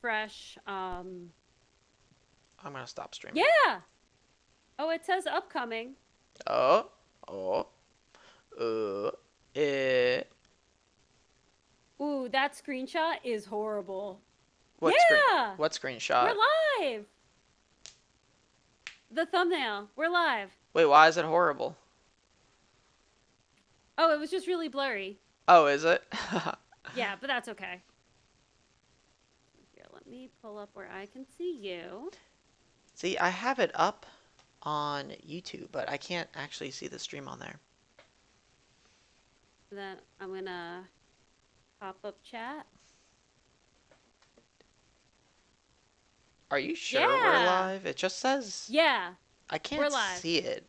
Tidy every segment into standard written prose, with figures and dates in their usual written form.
refresh. I'm gonna stop streaming. Yeah. Oh, it says upcoming. Oh, oh, uh, eh. Ooh, that screenshot is horrible. What screen? Yeah, What we're screenshot? live. The thumbnail. We're live. Wait, why is it horrible? Oh, it was just really blurry. Oh, is it? Yeah, but that's okay. Here, let me pull up where I can see you. See, I have it up on YouTube, but I can't actually see the stream on there. Then I'm gonna pop up chat. Are you sure we're Yeah. live? It just says Yeah, I we're can't live. see it.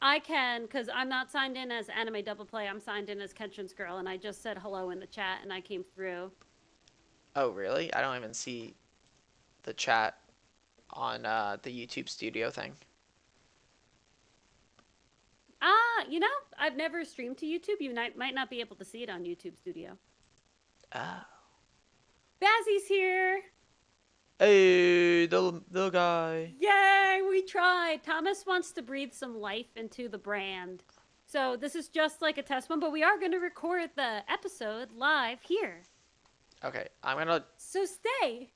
I can, because I'm not signed in as Anime Double Play. I'm signed in as Kenshin's Girl, and I just said hello in the chat, and I came through. Oh, really? I don't even see the chat on the YouTube studio thing. I've never streamed to YouTube. You might not be able to see it on YouTube Studio. Oh. Bazzy's here! Hey, the guy. Yay, we tried! Thomas wants to breathe some life into the brand. So this is just like a test one, but we are going to record the episode live here. Okay, I'm gonna. So stay.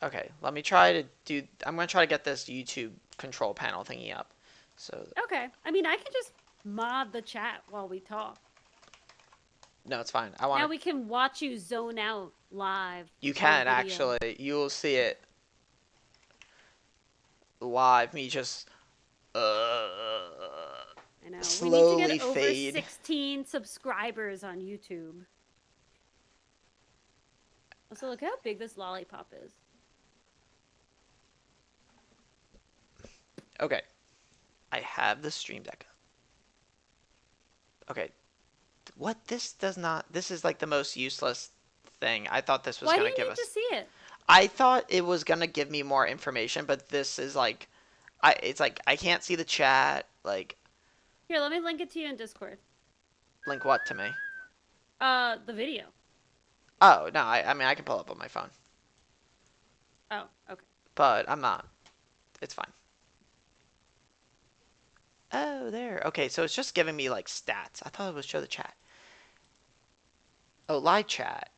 Okay, let me try to do. I'm gonna try to get this YouTube control panel thingy up. So Okay. I mean, I can just mod the chat while we talk. no, it's fine. I want. Now we can watch you zone out live. You on can video. actually. You will see it live. Me just I know. We need to slowly get over fade. 16 subscribers on YouTube. Also, look how big this lollipop is. Okay, I have the stream deck. Okay, what this does not. This is like the most useless thing. I thought this was Why do gonna you give need to us. see it? I thought it was gonna give me more information, but this is like, it's like I can't see the chat. Like, Here, let me link it to you in Discord. link what to me? The video. Oh no, I mean I can pull up on my phone, Oh, okay. but I'm not. It's fine. Oh, there. Okay, so it's just giving me like stats. I thought it would show the chat. Oh, live chat.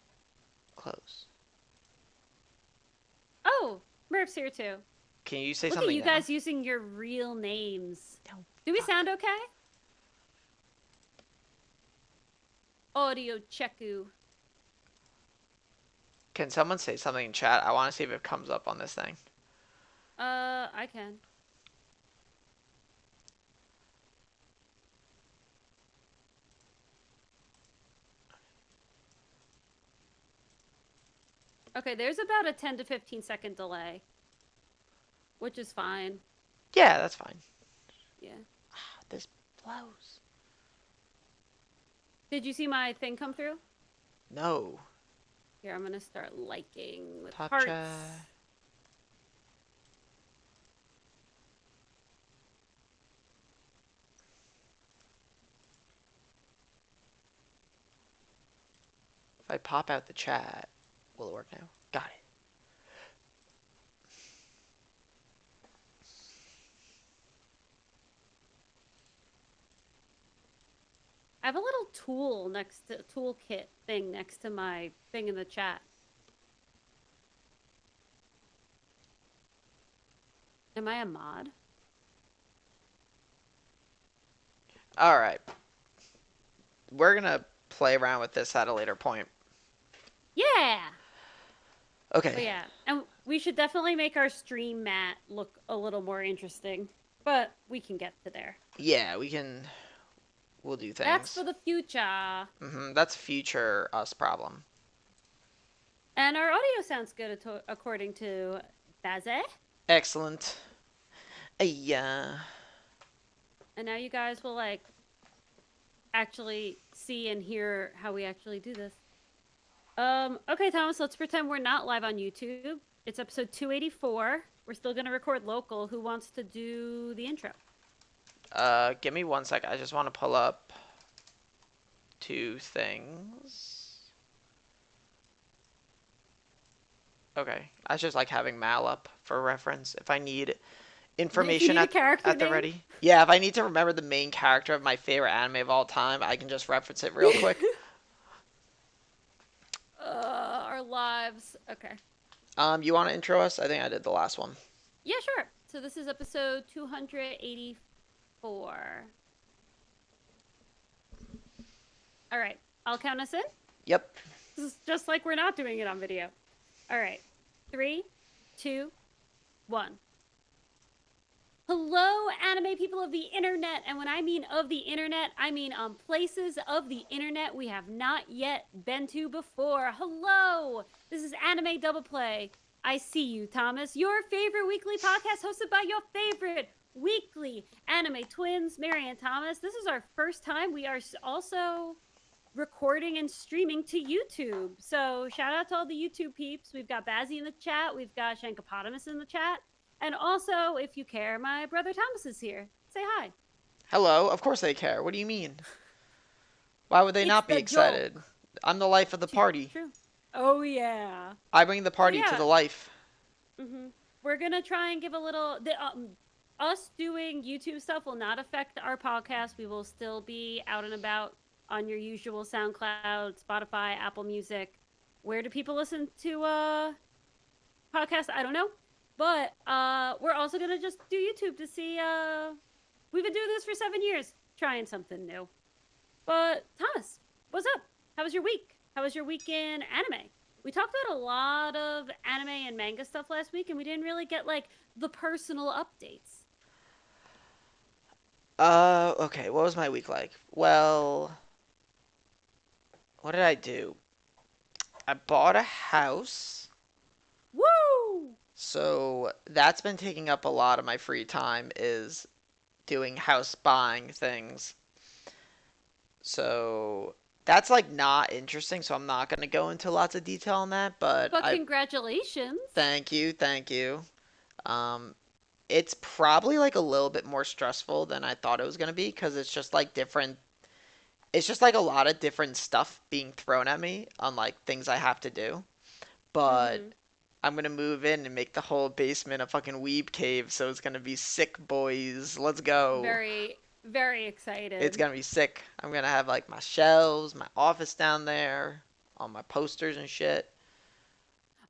Close. Oh, Murph's here too. Can you say Look at something you now? guys using your real names. No. Do we sound okay? Audio checku. Can someone say something in chat? I want to see if it comes up on this thing. I can. Okay, there's about a 10 to 15 second delay, which is fine. Yeah, that's fine. Yeah. Ah, this blows. Did you see my thing come through? No. Here, I'm gonna start liking with Top hearts. chat. If I pop out the chat, will it work now? Got it. I have a little toolkit thing next to my thing in the chat. Am I a mod? All right. We're gonna play around with this at a later point. Yeah. Okay. But yeah, and we should definitely make our stream mat look a little more interesting. But we can get to there. Yeah, we can. We'll do things. That's for the future. That's future us problem. And our audio sounds good according to Baze. Excellent. Yeah. And now you guys will like actually see and hear how we actually do this. Okay, Thomas, let's pretend we're not live on YouTube. It's episode 284. We're still gonna record local. Who wants to do the intro? Give me 1 sec. I just want to pull up two things. Okay. I just like having Mal up for reference if I need If you information need a character at the name. ready. Yeah, if I need to remember the main character of my favorite anime of all time, I can just reference it real quick. Our lives. Okay. You want to intro us? I think I did the last one. Yeah, sure. So this is episode 284. All right. I'll count us in. Yep. This is just like we're not doing it on video. All right. Three, two, one. Hello, anime people of the internet. And when I mean of the internet, I mean on places of the internet we have not yet been to before. Hello, this is Anime Double Play. I see you, Thomas, your favorite weekly podcast hosted by your favorite weekly anime twins, Mary and Thomas. This is our first time. We are also recording and streaming to YouTube. So shout out to all the YouTube peeps. We've got Bazzy in the chat. We've got Shankopotamus in the chat. And also, if you care, my brother Thomas is here. Say hi. Hello. Of course they care. What do you mean? Why would they It's not be the excited? joke. I'm the life of the party. True. Oh yeah. I bring the So party to yeah. the life. We're gonna try and give a little. Us doing YouTube stuff will not affect our podcast. We will still be out and about on your usual SoundCloud, Spotify, Apple Music. Where do people listen to podcasts? I don't know. But we're also gonna just do YouTube to see. We've been doing this for 7 years, trying something new. But Thomas, what's up? How was your week? How was your week in anime? We talked about a lot of anime and manga stuff last week, and we didn't really get like the personal updates. Okay. What was my week like? Well, what did I do? I bought a house. Woo! So that's been taking up a lot of my free time is doing house buying things. So that's like not interesting, so I'm not gonna go into lots of detail on that, but But I congratulations. thank you. Um, it's probably like a little bit more stressful than I thought it was gonna be because it's just like different. It's just like a lot of different stuff being thrown at me on like things I have to do. But Mm-hmm. I'm gonna move in and make the whole basement a fucking weeb cave, so it's gonna be sick, boys. Let's go. Very, very It's excited. gonna be sick. I'm gonna have like my shelves, my office down there, all my posters and shit.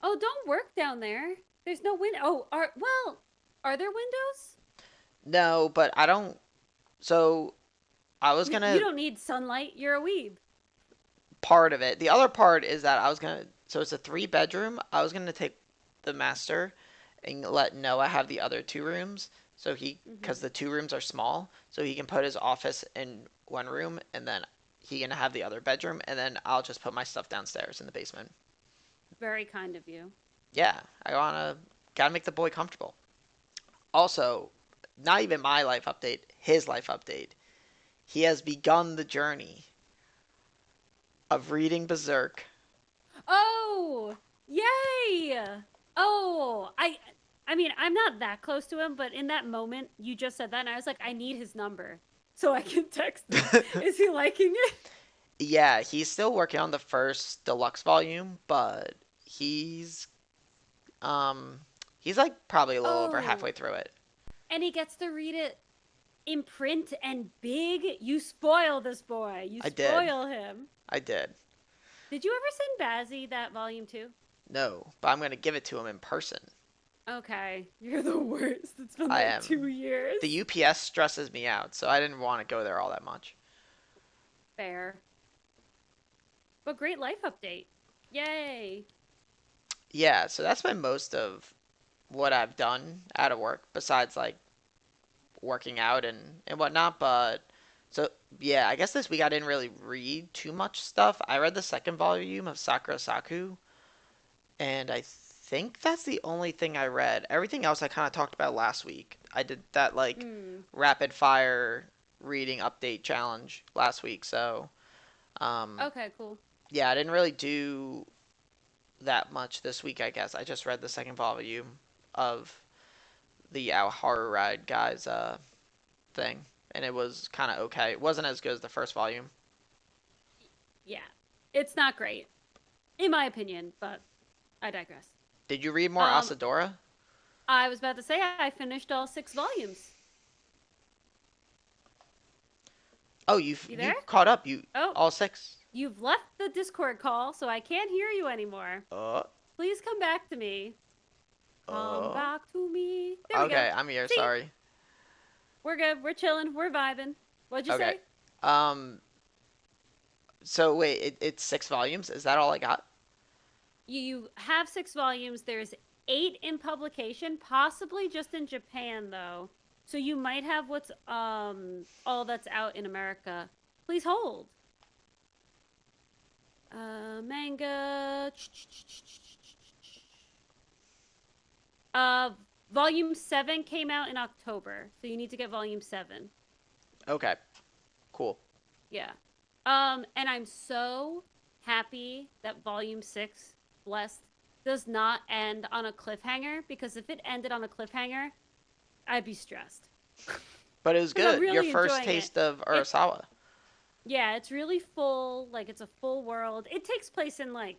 Oh, don't work down there. There's no window. Oh, are there windows? No, but I don't. So I was You gonna don't need sunlight. You're a weeb. part of it. The other part is that I was gonna. So it's a 3 bedroom. I was gonna take the master and let Noah have the other 2 rooms. So Mm-hmm. because the 2 rooms are small, so he can put his office in one room, and then he can have the other bedroom, and then I'll just put my stuff downstairs in the basement. Very kind of you. Yeah, gotta make the boy comfortable. Also, not even my life update, his life update. He has begun the journey of reading Berserk. Oh, yay! Oh, I mean, I'm not that close to him, but in that moment, you just said that, and I was like, I need his number so I can text him. Is he liking it? Yeah, he's still working on the first deluxe volume, but um he's like probably a little over Oh, halfway through it. and he gets to read it in print and big. You spoil this boy. You I did. spoil him. I did. Did you ever send Bazzy that volume too? No, but I'm gonna give it to him in person. Okay, you're the worst. It's been I like am. 2 years. The UPS stresses me out, so I didn't want to go there all that much. Fair. But great life update. Yay. Yeah, so that's been most of what I've done out of work, besides like working out and whatnot. But so yeah, I guess this week I didn't really read too much stuff. I read the second volume of Sakura Saku, and I think that's the only thing I read. Everything else I kind of talked about last week. I did that like Hmm. rapid fire reading update challenge last week, so um, Okay, cool. yeah, I didn't really do that much this week. I guess I just read the second volume of the Our Horror Ride guys thing, and it was kind of okay. It wasn't as good as the first volume. Yeah. It's not great, in my opinion, but I digress. Did you read more Um, Asadora? I was about to say I finished all 6 volumes. Oh, You there? you caught up. You Oh, all six. you've left the Discord call, so I can't hear you anymore. Uh, Please come back to me. Come uh. back to me. There we go. Okay, I'm here. See, Sorry. we're good. We're chilling. We're vibing. What'd you Okay. say? Um. So wait, it's 6 volumes. Is that all I got? You have 6 volumes. There's 8 in publication, possibly just in Japan though. So you might have what's all that's out in America. Please hold. Manga. Uh, volume 7 came out in October, so you need to get volume 7. Okay. Cool. Yeah. And I'm so happy that volume 6, Blessed, does not end on a cliffhanger, because if it ended on a cliffhanger, I'd be stressed. But it was Because I'm good. Your really first enjoying it. taste of It Urasawa. Yeah, it's really full. Like, it's a full world. It takes place in like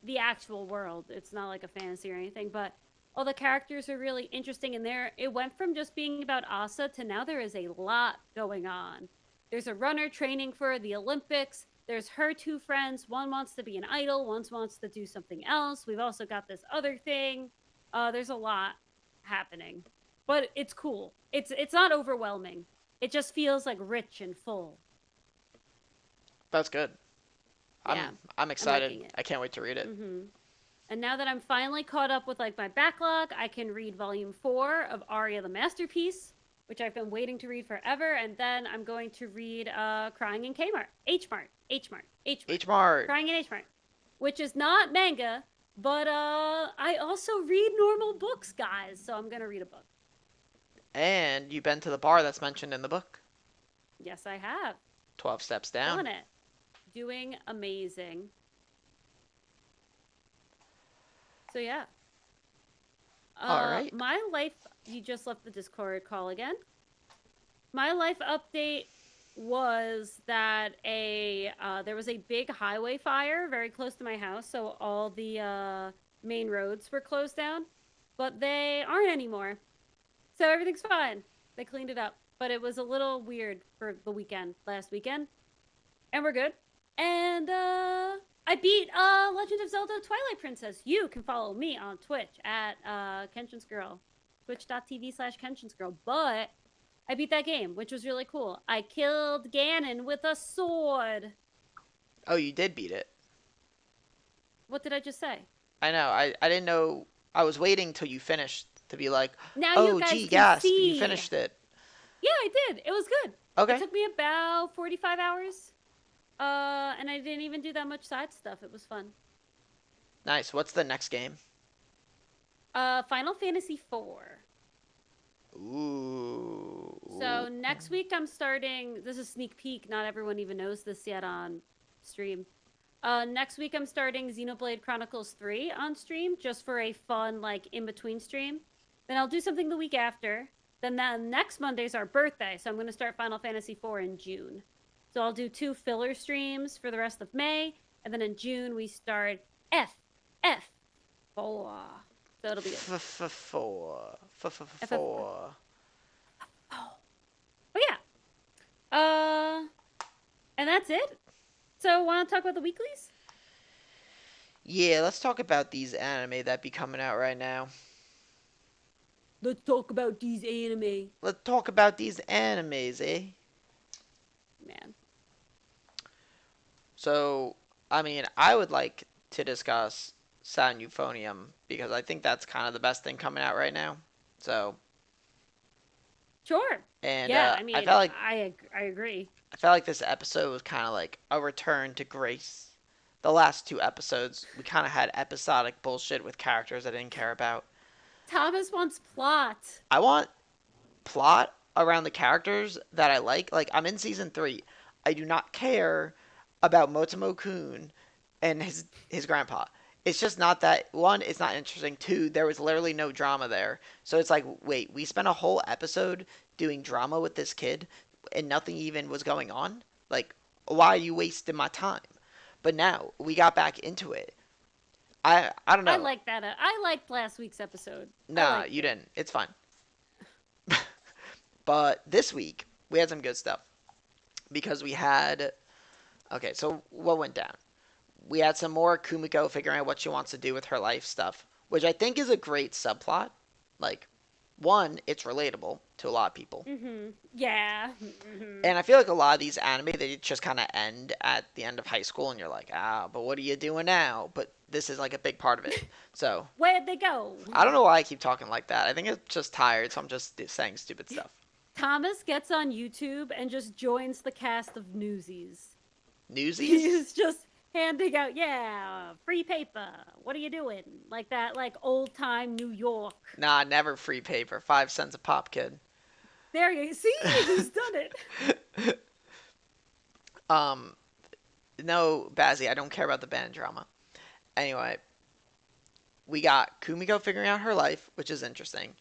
the actual world. It's not like a fantasy or anything, but all the characters are really interesting. And there, it went from just being about Asa to now there is a lot going on. There's a runner training for the Olympics. There's her 2 friends. One wants to be an idol. One wants to do something else. We've also got this other thing. There's a lot happening, but it's cool. It's not overwhelming. It just feels like rich and full. That's good. Yeah, I'm I'm excited. liking it. I can't wait to read it. And now that I'm finally caught up with like my backlog, I can read volume 4 of Aria the Masterpiece, which I've been waiting to read forever, and then I'm going to read Crying in Kmart. H Mart. H Mart. Crying in H Mart, which is not manga, but I also read normal books, guys. So I'm going to read a book. And you've been to the bar that's mentioned in the book. Yes, I have. 12 steps down. Done it. Doing amazing. So yeah. All right. My life, you just left the Discord call again. My life update was that there was a big highway fire very close to my house, so all the main roads were closed down, but they aren't anymore. So everything's fine. They cleaned it up, but it was a little weird for the last weekend, and we're good. And I beat Legend of Zelda Twilight Princess. You can follow me on Twitch at Kenshin's Girl, twitch.tv/Kenshin's Girl. But I beat that game, which was really cool. I killed Ganon with a sword. Oh, you did beat it. What did I just say? I know. I didn't know. I was waiting till you finished to be like, Now you oh, guys gee, can gasp, you see. finished it. Yeah, I did. It was good. Okay. It took me about 45 hours. And I didn't even do that much side stuff. It was fun. Nice. What's the next game? Final Fantasy IV. Ooh. So next week I'm starting. This is a sneak peek. Not everyone even knows this yet on stream. Next week I'm starting Xenoblade Chronicles 3 on stream, just for a fun like in between stream. Then I'll do something the week after. Then that next Monday's our birthday, so I'm going to start Final Fantasy IV in June. So I'll do 2 filler streams for the rest of May, and then in June we start FF4. So it'll be good. Four. Oh yeah. And that's it. So want to talk about the weeklies? Yeah, let's talk about these anime that be coming out right now. Let's talk about these anime. Let's talk about these animes, eh? Man. So, I mean, I would like to discuss Sound Euphonium because I think that's kind of the best thing coming out right now. So, Sure. and Yeah, I mean, I felt like I agree. I felt like this episode was kind of like a return to grace. The last 2 episodes, we kind of had episodic bullshit with characters I didn't care about. Thomas wants plot. I want plot around the characters that I like. Like, I'm in season 3. I do not care about Motomo Kun and his grandpa. It's just not that. One, it's not interesting. 2, there was literally no drama there. So it's like, wait, we spent a whole episode doing drama with this kid and nothing even was going on? Like, why are you wasting my time? But now we got back into it. I don't I know. like that. I liked last week's episode. I Nah, liked you it. didn't. It's fine. But this week we had some good stuff because we had. Okay, so what went down? We had some more Kumiko figuring out what she wants to do with her life stuff, which I think is a great subplot. Like, one, it's relatable to a lot of people. Yeah. And I feel like a lot of these anime, they just kind of end at the end of high school, and you're like, but what are you doing now? But this is like a big part of it. So, Where'd they go? I don't know why I keep talking like that. I think it's just tired, so I'm just saying stupid stuff. Thomas gets on YouTube and just joins the cast of Newsies. Newsies? He's just handing out, yeah, free paper. What are you doing? Like that, like old time New York. Nah, never free paper. 5 cents a pop, kid. There you see, he's done it. um, no, Bazzy, I don't care about the band drama. Anyway, we got Kumiko figuring out her life, which is interesting.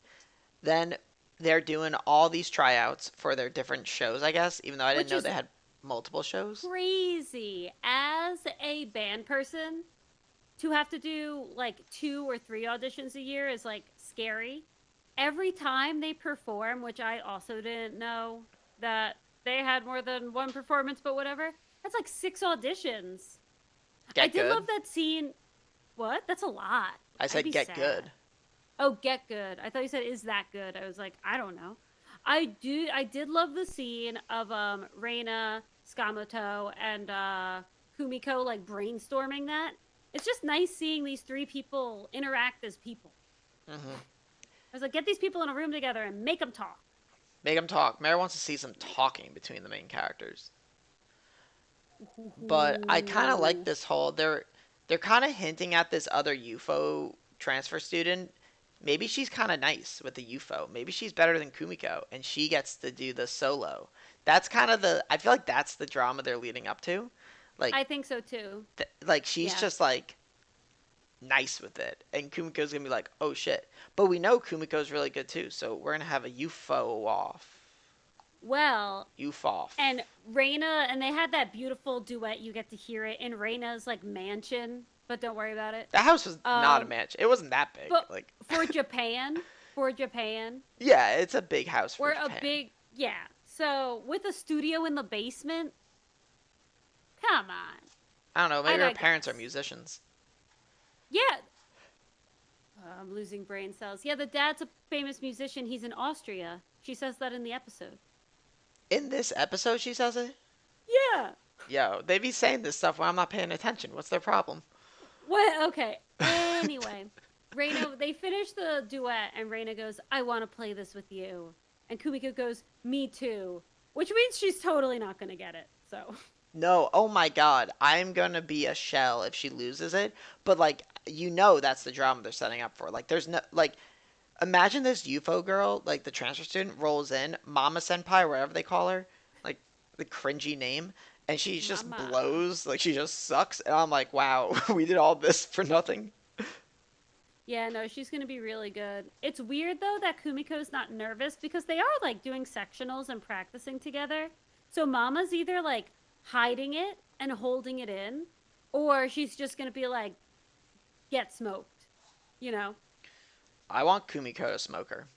Then they're doing all these tryouts for their different shows, I guess, even though I didn't Which know is they had multiple shows. crazy. As a band person, to have to do like 2 or 3 auditions a year is like scary. Every time they perform, which I also didn't know that they had more than one performance, but whatever, that's like 6 auditions. I Get did good. love that scene. What? That's a lot. I I'd said be get sad. good. Oh, get good. I thought you said is that good. I was like, I don't know. I did love the scene of Reina, Skamoto, and Kumiko like brainstorming that. It's just nice seeing these 3 people interact as people. Hmm. I was like, get these people in a room together and make them talk. Make them talk. Mary wants to see some talking between the main characters. But I kind of like Ooh. this whole they're kind of hinting at this other UFO transfer student. Maybe she's kind of nice with the UFO. Maybe she's better than Kumiko, and she gets to do the solo. That's kind of the. I feel like that's the drama they're leading up to. Like, I think so too. like she's Yeah. just like nice with it, and Kumiko's gonna be like, oh shit. But we know Kumiko's really good too, so we're gonna have a UFO off. Well, UFO off. and Reina, and they had that beautiful duet. You get to hear it in Reina's like mansion, but don't worry about it. The house was not a Um, mansion. It wasn't that big. but Like, for Japan, for Japan, yeah, it's a big house for we're a Japan. big yeah. So with a studio in the basement, come on. I don't know. I Maybe her parents are digress. musicians. Yeah. I'm losing brain cells. Yeah, the dad's a famous musician. He's in Austria. She says that in the episode. In this episode, she says it. Yeah. Yo, they be saying this stuff when I'm not paying attention. What's their problem? What? Okay. Anyway, Reina, they finish the duet, and Reina goes, I want to play this with you. And Kumiko goes, me too. Which means she's totally not going to get it. So, No, oh my god, I'm gonna be a shell if she loses it. But like, that's the drama they're setting up for. Like, there's no like, imagine this UFO girl, like the transfer student, rolls in, Mama Senpai, wherever they call her, like the cringy name, and she just mama. blows, like she just sucks. And I'm like, wow, we did all this for nothing. Yeah, no, she's going to be really good. It's weird, though, that Kumiko's not nervous because they are, like, doing sectionals and practicing together. So Mama's either, like, hiding it and holding it in, or she's just going to be like, get smoked, you know? I want Kumiko to smoke her.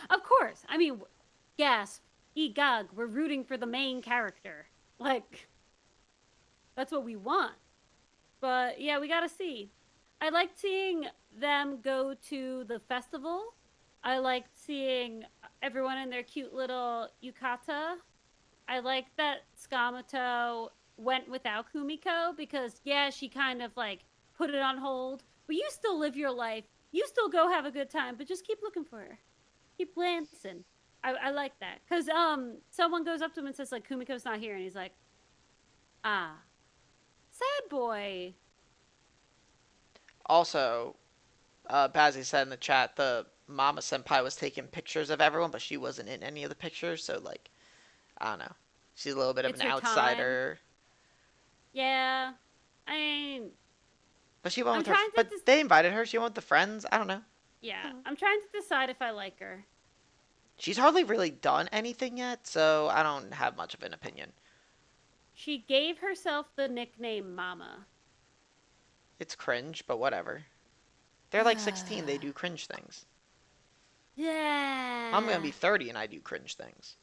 Of course. I mean, gasp, egog, we're rooting for the main character. Like, that's what we want. But yeah, we gotta see. I liked seeing them go to the festival. I liked seeing everyone in their cute little yukata. I liked that Skamato went without Kumiko because, yeah, she kind of like put it on hold. But you still live your life. You still go have a good time, but just keep looking for her. Keep glancing. I like that. Because someone goes up to him and says, like, Kumiko's not here. And he's like, ah, sad boy. Also, Bazzy said in the chat the Mama Senpai was taking pictures of everyone, but she wasn't in any of the pictures. So like, I don't know. She's a little bit of It's an her time. outsider, Yeah. I mean, but she went I'm with her. trying to But they invited her. She went with the friends. I don't know. yeah, I'm trying to decide if I like her. She's hardly really done anything yet, so I don't have much of an opinion. She gave herself the nickname Mama. It's cringe, but whatever. They're like 16. They do cringe things. I'm gonna be Yeah. 30 and I do cringe things.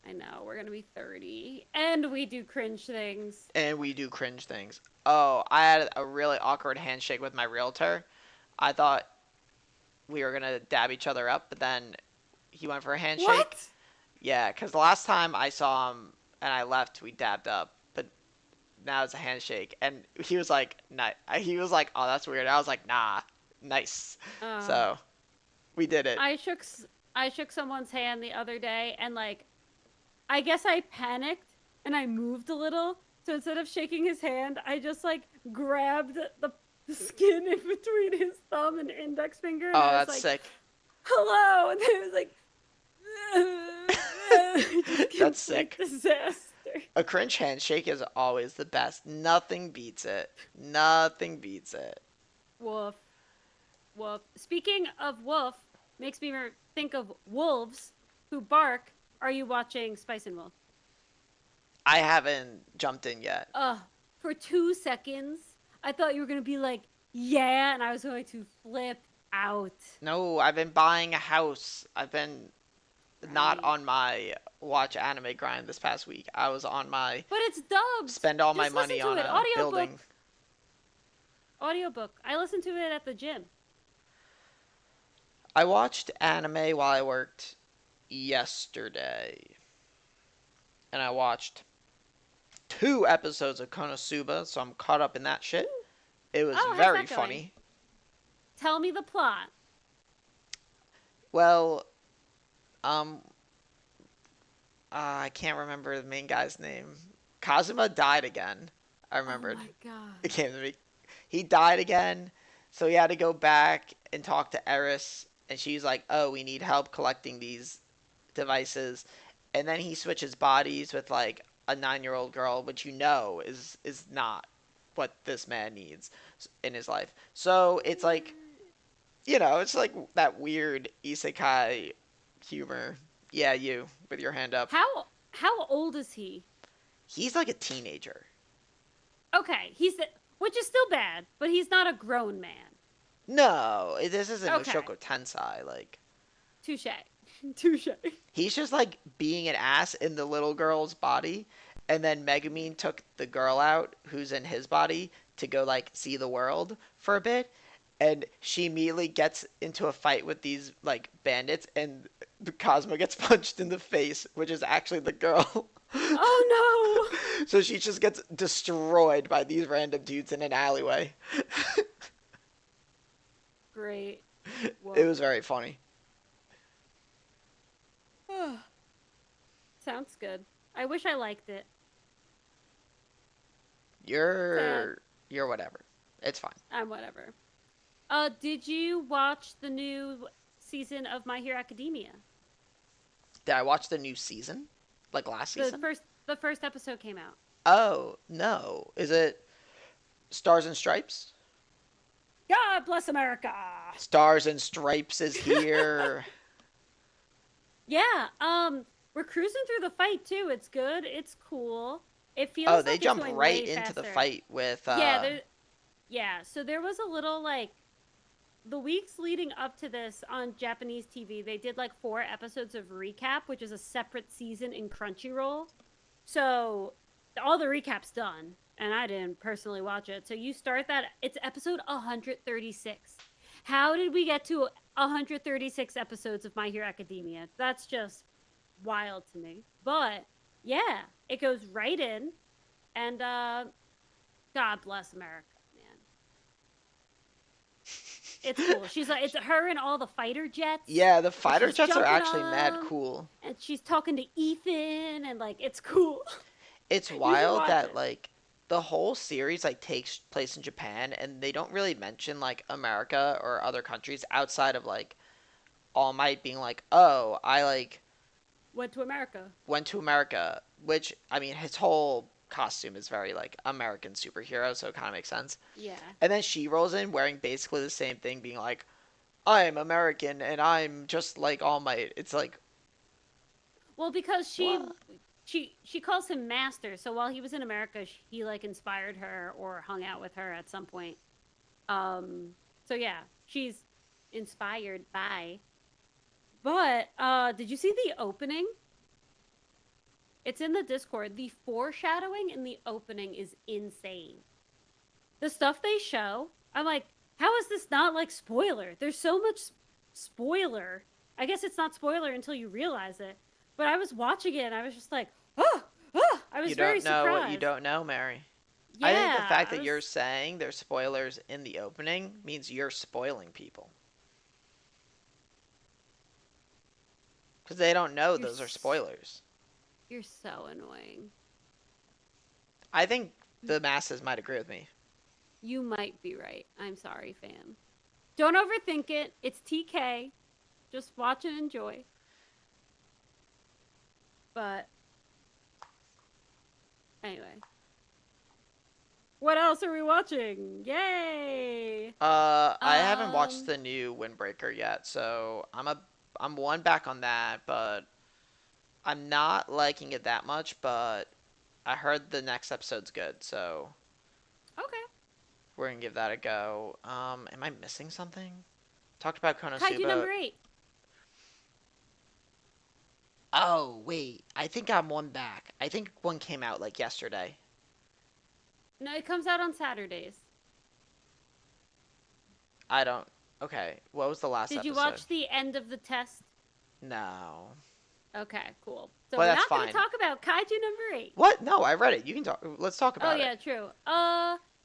I know, we're gonna be 30. And we do cringe things. And we do cringe things. Oh, I had a really awkward handshake with my realtor. I thought we were gonna dab each other up, but then he went for a handshake. What? Yeah, because the last time I saw him and I left, we dabbed up, but now it's a handshake. And he was like, nah. He was like, oh, that's weird. I was like, nah, nice. Uh, So we did it. I shook someone's hand the other day and like I guess I panicked and I moved a little. So instead of shaking his hand, I just like grabbed the skin in between his thumb and index finger and Oh, I was that's like, sick. "Hello." And then it was like just That's complete sick. disaster. A cringe handshake is always the best. Nothing beats it. Nothing beats it. Woof. Woof. Speaking of woof, makes me think of wolves who bark. Are you watching Spice and Wolf? I haven't jumped in yet. For 2 seconds, I thought you were gonna be like, yeah, and I was going to flip out. No, I've been buying a house. I've been not Right. on my watch anime grind this past week. I was on my But it's dubbed. spend all my Just listen money to on it. a building. Audiobook. Audiobook. I listened to it at the gym. I watched anime while I worked yesterday. And I watched 2 episodes of Konosuba, so I'm caught up in that shit. Ooh. It was Oh, how's very that going? funny. Tell me the plot. Well, um, I can't remember the main guy's name. Kazuma died again. I Oh remembered. my god. It came to me. He died again, so he had to go back and talk to Eris, and she's like, "Oh, we need help collecting these devices." And then he switches bodies with like a 9-year-old girl, which is not what this man needs in his life. So it's like, it's like that weird isekai humor. Yeah, you with your hand up. How old is he? He's like a teenager. Okay, which is still bad, but he's not a grown man. No, this isn't Okay, Mushoku Tensei. Like, touche, touche. he's just like being an ass in the little girl's body, and then Megumin took the girl out who's in his body to go like see the world for a bit, and she immediately gets into a fight with these like bandits, and the Cosmo gets punched in the face, which is actually the girl. Oh So she just gets destroyed by these random dudes in an alleyway. no! Great. It Woof. was very funny. Sounds good. I wish I liked it. Sad. You're whatever. It's fine. I'm whatever. Did you watch the new season of My Hero Academia? Did I watch the new season? Like last The season? first episode came out. Oh, no. Is it Stars and Stripes? God bless America. Stars and Stripes is here. Yeah. We're cruising through the fight too. It's good. It's cool. It feels Oh, they like it's jump going right way into the faster. fight with Yeah, yeah. So there was a little like the weeks leading up to this on Japanese TV, they did like 4 episodes of recap, which is a separate season in Crunchyroll. So all the recap's done, and I didn't personally watch it. So you start that, it's episode 136. How did we get to 136 episodes of My Hero Academia? That's just wild to me. But yeah, it goes right in, and God bless America, man. It's cool. She's like, it's her and all the fighter jets. Yeah, the And fighter she's jets are jumping actually on mad 'em, cool. and she's talking to Ethan, and like, it's cool. It's You should wild watch that it. like the whole series like takes place in Japan and they don't really mention like America or other countries outside of like All Might being like, "Oh, I like Went to America. went to America," which I mean his whole costume is very like American superhero, so it kind of makes sense. Yeah. And then she rolls in wearing basically the same thing, being like, "I'm American and I'm just like All Might." It's like, Well, because what? she calls him master. So while he was in America, he like inspired her or hung out with her at some point. So yeah, she's inspired by. But did you see the opening? It's in the Discord. The foreshadowing in the opening is insane. The stuff they show, I'm like, how is this not like spoiler? There's so much spoiler. I guess it's not spoiler until you realize it. But I was watching it and I was just like, oh, oh, I was You very don't know what you surprised. don't know, Mary. I think the Yeah, fact I that you're was. saying there's spoilers in the opening means you're spoiling people. Because they don't know You're those are spoilers. you're so annoying. I think the masses might agree with me. You might be right. I'm sorry, fam. Don't overthink it. It's TK. Just watch and enjoy. But anyway, what else are we watching? Yay! I haven't watched Um, the new Windbreaker yet, so I'm one back on that, but I'm not liking it that much, but I heard the next episode's good, so okay. we're gonna give that a go. Am I missing something? Talked about Kaiju Konosuba. number 8. Oh, wait. I think I'm one back. I think one came out like yesterday. No, it comes out on Saturdays. I don't. Okay. What was the last Did you episode? watch the end of the test? No. Okay, cool. So But we're that's not going to fine. talk about Kaiju number 8. What? No, I read it. You can talk. Let's talk Oh about it. yeah, true.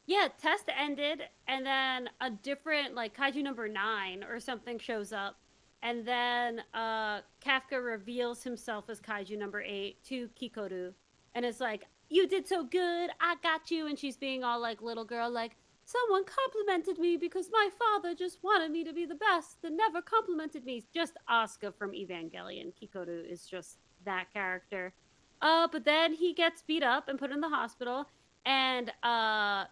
Yeah, test ended, and then a different like Kaiju number 9 or something shows up, and then Kafka reveals himself as Kaiju number 8 to Kikoru, and it's like, "You did so good, I got you," and she's being all like little girl, like, "Someone complimented me because my father just wanted me to be the best and never complimented me." Just Asuka from Evangelion. Kikoru is just that character. But then he gets beat up and put in the hospital, and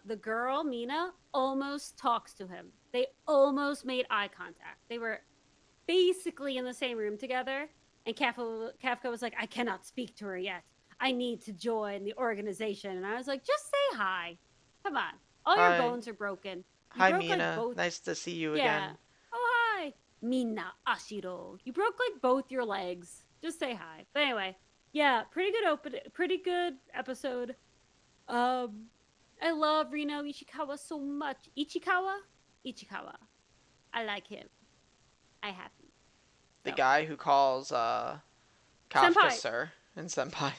the girl Mina almost talks to him. They almost made eye contact. They were basically in the same room together, and Kafka was like, "I cannot speak to her yet. I need to join the organization." And I was like, "Just say hi. Come on. All your Hi. bones are broken. You Hi, broke like Mina. both. Nice to see you Yeah. again. Oh hi, Mina Ashiro. You broke like both your legs. Just say hi." But anyway, yeah, pretty good episode. um, I love Reno Ishikawa so much. Ichikawa? Ichikawa. I like him. I happy. The So, guy who calls Kafka senpai. sir and senpai.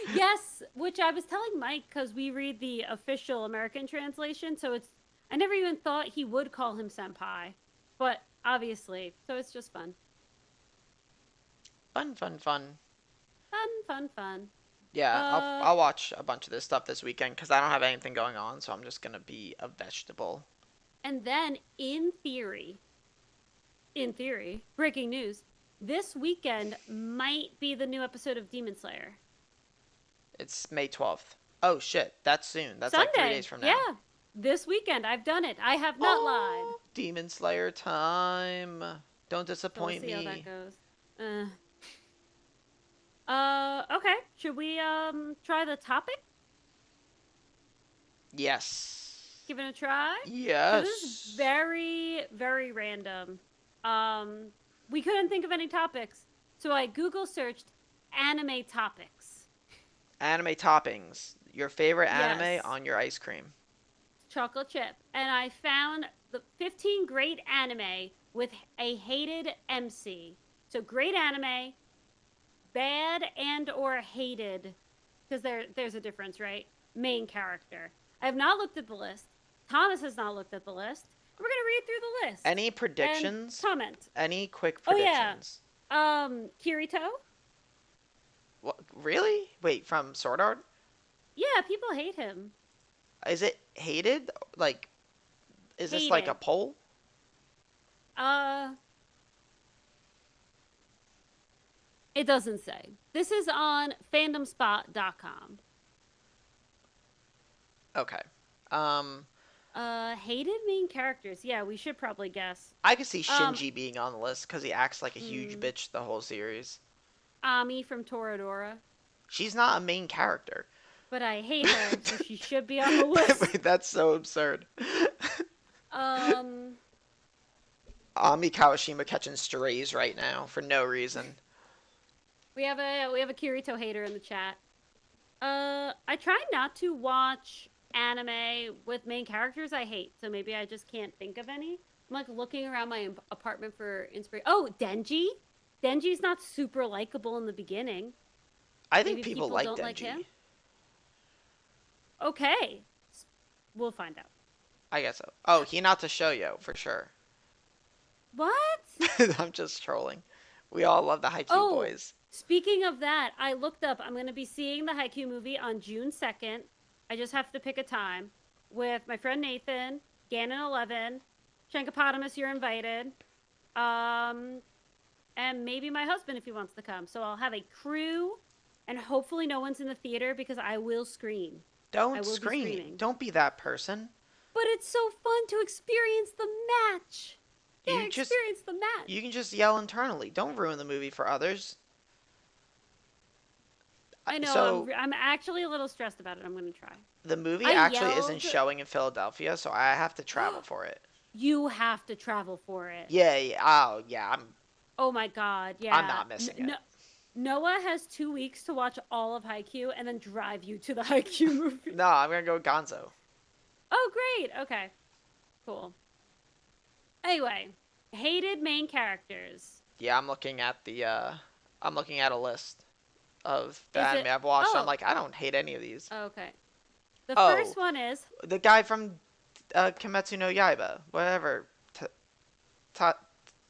Yes, which I was telling Mike because we read the official American translation, so it's I never even thought he would call him senpai, but obviously, so it's just fun, Fun, fun, fun. fun, fun, fun. Yeah, I'll Uh, I'll watch a bunch of this stuff this weekend because I don't have anything going on, so I'm just gonna be a vegetable. and then in theory, breaking news. This weekend might be the new episode of Demon Slayer. It's May 12th. Oh shit, that's soon. That's like 3 days Sunday. from now. Yeah. This weekend. I've done it. I have not lied. Oh, Demon Slayer time. Don't So we'll disappoint see how that me. goes. Okay. Should we try the topic? Yes. Give it a try? So this is Yes. very, very random. Um we couldn't think of any topics. So I Google searched anime topics. Anime toppings. Your favorite anime Yes. on your ice cream. Chocolate chip. And I found the 15 great anime with a hated MC. So great anime, bad and or hated, because there's a difference, right? Main character. I have not looked at the list. Thomas has not looked at the list. We're gonna read through the list Any and predictions? comment. Any quick Oh yeah, predictions? Kirito. What, really? Wait, from Sword Art? Yeah, people hate him. Is it hated? Like, is this like a Hated. poll? Uh, it doesn't say. This is on fandomspot.com. Okay. Um, Hated main characters. Yeah, we should probably guess. I could see Um, Shinji being on the list because he acts like a huge mm, bitch the whole series. Ami from Toradora. She's not a main character. but I hate her, so she should be on the list. That's so absurd. Um, Ami Kawashima catching strays right now for no reason. we have a Kirito hater in the chat. I try not to watch anime with main characters I hate, so maybe I just can't think of any. I'm like looking around my apartment for inspiration. Oh, Denji. Denji's not super likable in the beginning. I think Maybe people people like don't like Denji. him? Okay, we'll find out. I guess so. Oh, Hinata Shoyo for sure. What? I'm just trolling. We all love the Haikyuu Oh, boys. speaking of that, I looked up. I'm going to be seeing the Haikyuu movie on June 2nd. I just have to pick a time with my friend Nathan, Ganon11, Shankapotamus, you're invited, and maybe my husband if he wants to come. So I'll have a crew, and hopefully no one's in the theater because I will scream. I Don't will be scream. screaming. Don't be that person. But it's so fun to experience the match. Yeah, You just experience the match. you can just yell internally. Don't ruin the movie for others. I know. So I'm actually a little stressed about it. I'm going to try. the movie I actually isn't yelled. showing in Philadelphia, so I have to travel for it. You have to travel for it. Yeah, yeah. Oh, yeah. Oh my god, yeah. I'm not missing it. Noah has 2 weeks to watch all of Haikyuu and then drive you to the Haikyuu movie. No, I'm gonna go with Gonzo. Oh, great. Okay. Cool. Anyway, hated main characters. Yeah, I'm looking at a list of the Is anime it? I've watched. Oh. I'm like, I don't hate any of these. Okay. The Oh. first one is The guy from Kimetsu no Yaiba, whatever.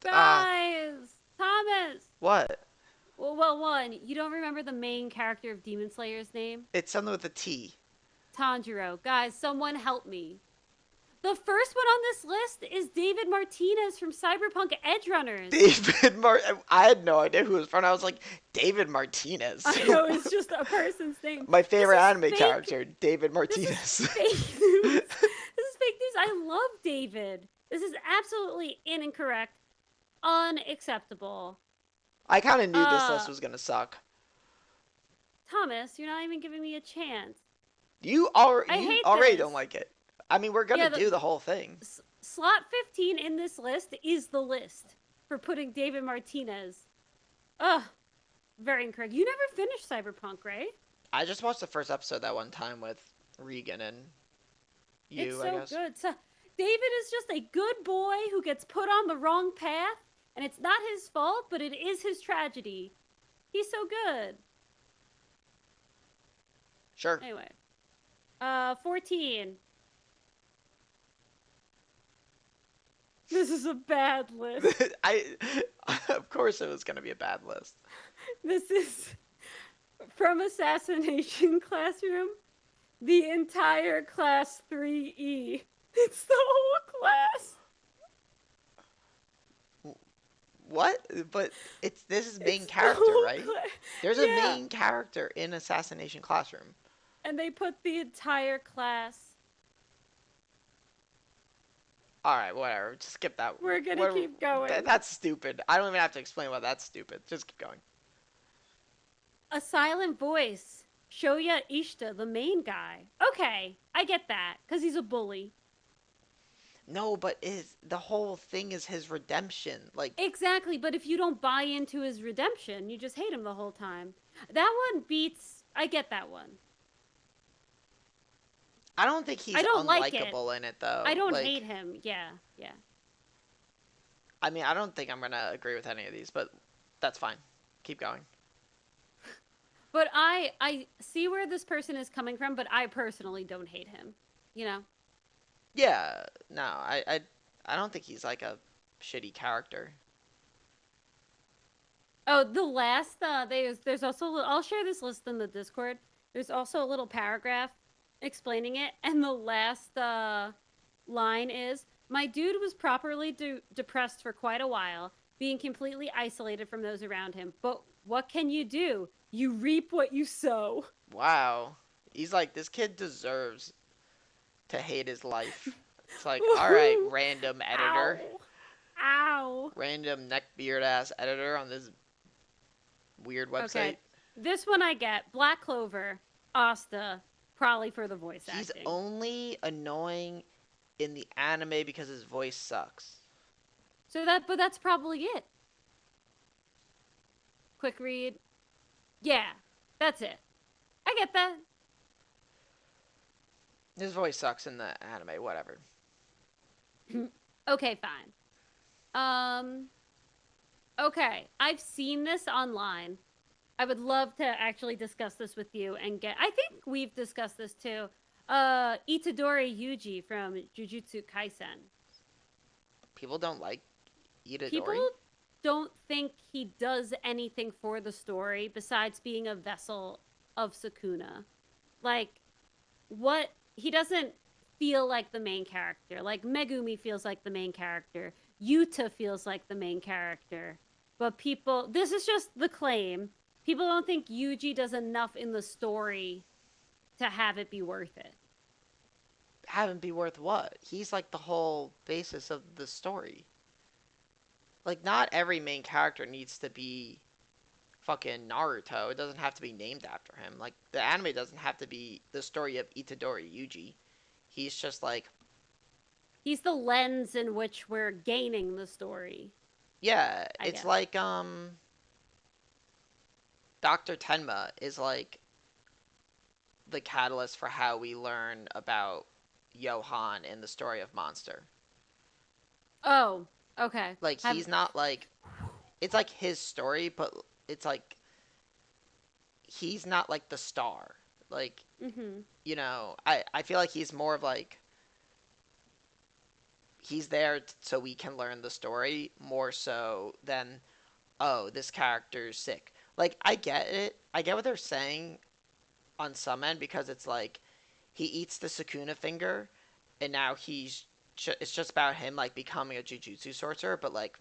guys. Thomas. What? Well, one, you don't remember the main character of Demon Slayer's name? It's something with a T. Tanjiro. Guys, someone help me. The first one on this list is David Martinez from Cyberpunk Edgerunners. I had no idea who it was from. I was like, David Martinez. I know, it's just a person's name. My favorite This is anime fake. character, David This Martinez. is fake news. This is fake news. I love David. This is absolutely incorrect. Unacceptable. I kind of knew this list was gonna suck. Thomas, you're not even giving me a chance. You I already hate don't this. like it. I mean, we're gonna Yeah, do the whole thing. Slot 15 in this list is the list for putting David Martinez. Ugh. Very incorrect. You never finished Cyberpunk, right? I just watched the first episode that one time with Regan and you, It's so I guess. good. So, David is just a good boy who gets put on the wrong path, and it's not his fault, but it is his tragedy. He's so good. Sure. Anyway. 14. This is a bad list. Of course it was gonna be a bad list. This is from Assassination Classroom. The entire class 3E. It's the whole class. What? But this is main It's the character, whole right? cla- There's a Yeah. main character in Assassination Classroom. And they put the entire class. All right, whatever. Just skip that. We're gonna keep going. That's stupid. I don't even have to explain why that's stupid. Just keep going. A silent voice. Shoya Ishita, the main guy. Okay, I get that, because he's a bully. No, but the whole thing is his redemption. Like, Exactly, but if you don't buy into his redemption, you just hate him the whole time. That one beats. I get that one. I don't think he's I don't like it. unlikable in it though. I don't Like, hate him. Yeah, yeah. I mean, I don't think I'm gonna agree with any of these, but that's fine. Keep going. But I see where this person is coming from, but I personally don't hate him. You know? Yeah, no, I don't think he's like a shitty character. Oh, the last there's also I'll share this list in the Discord. There's also a little paragraph explaining it, and the last line is, "My dude was properly depressed for quite a while, being completely isolated from those around him. But what can you do? You reap what you sow." Wow, he's like, this kid deserves to hate his life. It's like, all right, random editor, Ow. random neckbeard ass editor on this weird website. Okay. This one I get. Black Clover, Asta, probably for the voice He's acting. only annoying in the anime because his voice sucks. But that's probably it. Quick read. Yeah, that's it. I get that. His voice sucks in the anime, whatever. Okay, fine. Um, okay. I've seen this online. I would love to actually discuss this with you and get. I think we've discussed this too. Itadori Yuji from Jujutsu Kaisen. People don't like People Itadori. don't think he does anything for the story besides being a vessel of Sukuna. Like, what he doesn't feel like the main character. Like Megumi feels like the main character. Yuta feels like the main character. But people, this is just the claim. People don't think Yuji does enough in the story to have it be worth it. Have him be worth what? He's like the whole basis of the story. Like, not every main character needs to be fucking Naruto. It doesn't have to be named after him. Like, the anime doesn't have to be the story of Itadori Yuji. He's just like, He's the lens in which we're gaining the story, yeah, I it's guess. like, Dr. Tenma is like the catalyst for how we learn about Johan in the story of Monster. Oh, okay. Like, Have he's not like, it's like his story, but it's like, he's not like the star. Like, mhm. I feel like he's more of like, he's there so we can learn the story more so than, oh, this character's sick. Like, I get it. I get what they're saying on some end because it's like he eats the Sukuna finger and now it's just about him like becoming a jujutsu sorcerer, but like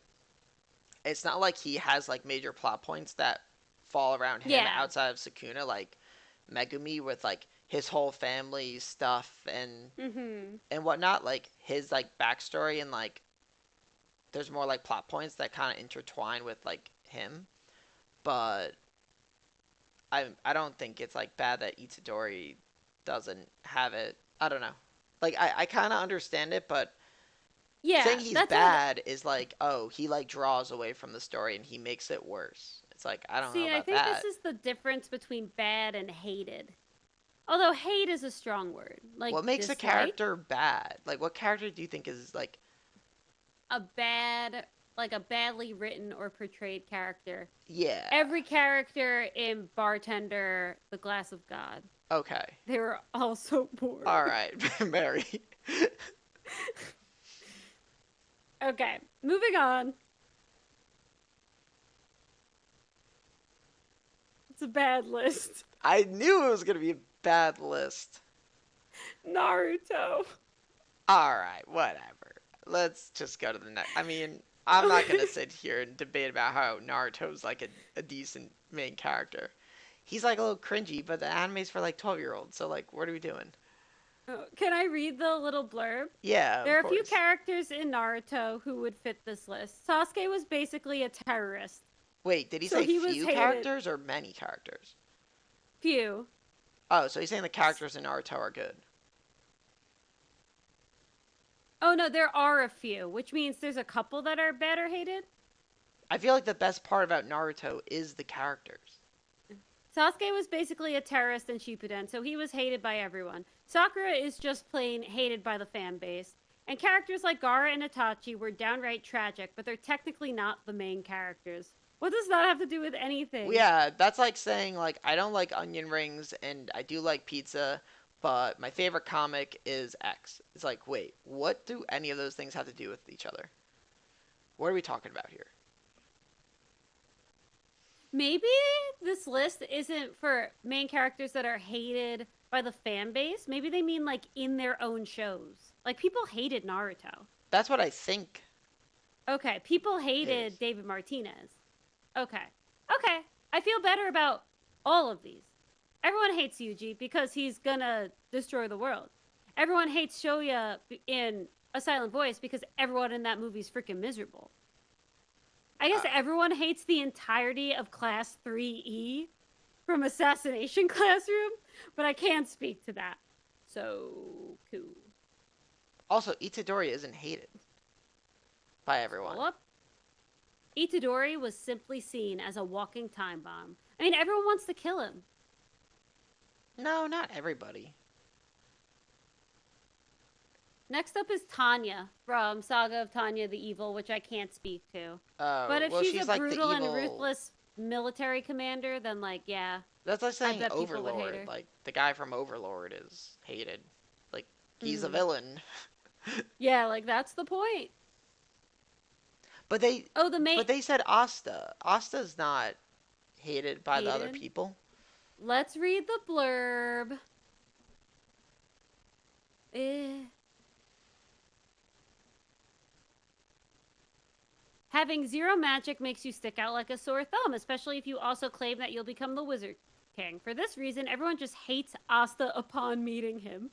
it's not like he has like major plot points that fall around him Yeah. outside of Sukuna, like Megumi with like his whole family stuff Mhm. and whatnot, like his like backstory and like there's more like plot points that kind of intertwine with like him. But I don't think it's like bad that Itadori doesn't have it. I don't know. Like I kind of understand it, but saying Yeah, he's that's what. bad is like, oh, he like draws away from the story and he makes it worse. It's like I don't know See, I about think this that. is the difference between bad and hated. Although hate is a strong word. Like What makes a dislike, character bad? Like what character do you think is like a bad, like a badly written or portrayed character. yeah. Every character in Bartender, The Glass of God, Okay. they were all so poor. All right, Mary. Okay, moving on. It's a bad list. I knew it was going to be a bad list. Naruto. All right, whatever. Let's just go to the next. I mean, I'm not gonna sit here and debate about how Naruto's like a decent main character. He's like a little cringy, but the anime's for like 12-year-olds, so like, what are we doing? Can I read the little blurb? Yeah, of There are a few course. characters in Naruto who would fit this list. Sasuke was basically a terrorist, Wait, did he so say he was few hated. characters or many characters? Few. Oh, so he's saying the characters in Naruto are good. Oh no, there are a few, which means there's a couple that are bad or hated. I feel like the best part about Naruto is the characters. Sasuke was basically a terrorist in Shippuden, so he was hated by everyone. Sakura is just plain hated by the fan base. And characters like Gaara and Itachi were downright tragic, but they're technically not the main characters. What does that have to do with Well, anything? yeah, that's like saying like I don't like onion rings and I do like pizza, but my favorite comic is X. It's like, wait, what do any of those things have to do with each other? What are we talking about here? Maybe this list isn't for main characters that are hated by the fan base. Maybe they mean like in their own shows. Like people hated Naruto. That's what I think Okay, people it hated is. David Martinez. Okay. Okay. I feel better about all of these. Everyone hates Yuji because he's gonna destroy the world. Everyone hates Shoya in A Silent Voice because everyone in that movie is freaking miserable. I guess Uh, everyone hates the entirety of Class 3E. from Assassination Classroom, but I can't speak to that. So cool. Also, Itadori isn't hated by Scroll everyone. up. Itadori was simply seen as a walking time bomb. I mean, everyone wants to kill him. No, not everybody. Next up is Tanya from Saga of Tanya the Evil, which I can't speak to. But if Well, she's a she's like the brutal and evil. ruthless military commander, then like, yeah, That's like I saying bet people would hate Overlord. her. Like the guy from Overlord is hated. Like he's a Hmm. villain. Yeah, like that's the point. But they, Oh, the but mate they said Asta. Asta's not hated by the other hated. people. Let's read the blurb. Eh. Having zero magic makes you stick out like a sore thumb, especially if you also claim that you'll become the Wizard King. For this reason, everyone just hates Asta upon meeting him.